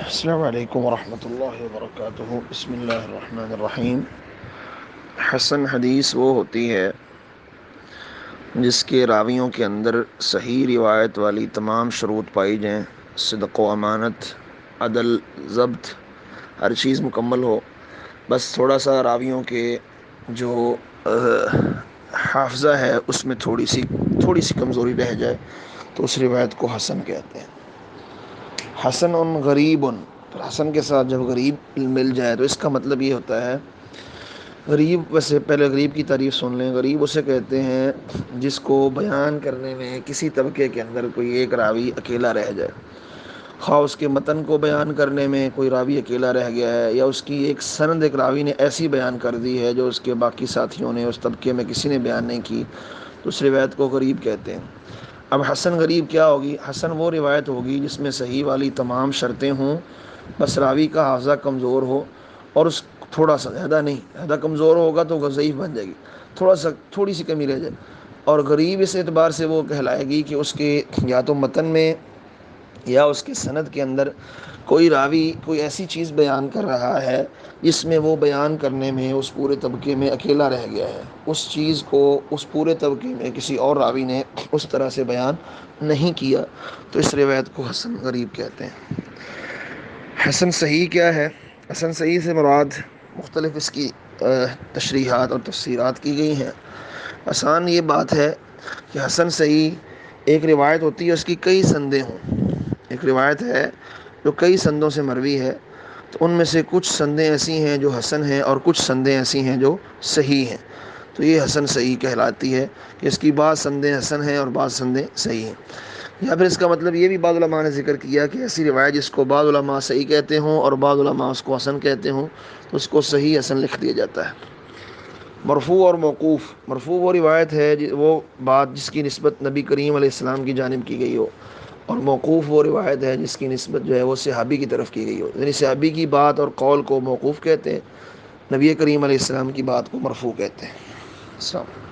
السلام علیکم ورحمۃ اللہ وبرکاتہ۔ بسم اللہ الرحمن الرحیم۔ حسن حدیث وہ ہوتی ہے جس کے راویوں کے اندر صحیح روایت والی تمام شروط پائی جائیں، صدق و امانت، عدل، ضبط، ہر چیز مکمل ہو، بس تھوڑا سا راویوں کے جو حافظہ ہے اس میں تھوڑی سی کمزوری رہ جائے تو اس روایت کو حسن کہتے ہیں۔ حسن غریب، حسن کے ساتھ جب غریب مل جائے تو اس کا مطلب یہ ہوتا ہے، غریب، ویسے پہلے غریب کی تعریف سن لیں۔ غریب اسے کہتے ہیں جس کو بیان کرنے میں کسی طبقے کے اندر کوئی ایک راوی اکیلا رہ جائے، خواہ اس کے متن کو بیان کرنے میں کوئی راوی اکیلا رہ گیا ہے یا اس کی ایک سند ایک راوی نے ایسی بیان کر دی ہے جو اس کے باقی ساتھیوں نے اس طبقے میں کسی نے بیان نہیں کی، تو اس روایت کو غریب کہتے ہیں۔ اب حسن غریب کیا ہوگی؟ حسن وہ روایت ہوگی جس میں صحیح والی تمام شرطیں ہوں، بس راوی کا حافظہ کمزور ہو، اور اس تھوڑا سا، زیادہ نہیں، زیادہ کمزور ہوگا تو ضعیف بن جائے گی، تھوڑی سی کمی رہ جائے۔ اور غریب اس اعتبار سے وہ کہلائے گی کہ اس کے یا تو متن میں یا اس کے سند کے اندر کوئی راوی کوئی ایسی چیز بیان کر رہا ہے جس میں وہ بیان کرنے میں اس پورے طبقے میں اکیلا رہ گیا ہے، اس چیز کو اس پورے طبقے میں کسی اور راوی نے اس طرح سے بیان نہیں کیا، تو اس روایت کو حسن غریب کہتے ہیں۔ حسن صحیح کیا ہے؟ حسن صحیح سے مراد مختلف اس کی تشریحات اور تفسیرات کی گئی ہیں۔ آسان یہ بات ہے کہ حسن صحیح ایک روایت ہوتی ہے، اس کی کئی سندیں ہوں۔ ایک روایت ہے جو کئی سندوں سے مروی ہے، تو ان میں سے کچھ سندیں ایسی ہیں جو حسن ہیں اور کچھ سندیں ایسی ہیں جو صحیح ہیں، تو یہ حسن صحیح کہلاتی ہے کہ اس کی بعض سندیں حسن ہیں اور بعض سندیں صحیح ہیں۔ یا پھر اس کا مطلب یہ بھی بعض علماء نے ذکر کیا کہ ایسی روایت جس کو بعض علماء صحیح کہتے ہوں اور بعض علماء اس کو حسن کہتے ہوں، تو اس کو صحیح حسن لکھ دیا جاتا ہے۔ مرفوع اور موقوف۔ مرفوع وہ روایت ہے وہ بات جس کی نسبت نبی کریم علیہ السلام کی جانب کی گئی ہو، اور موقوف وہ روایت ہے جس کی نسبت جو ہے وہ صحابی کی طرف کی گئی ہو، یعنی صحابی کی بات اور قول کو موقوف کہتے ہیں، نبی کریم علیہ السلام کی بات کو مرفوع کہتے ہیں۔ السلام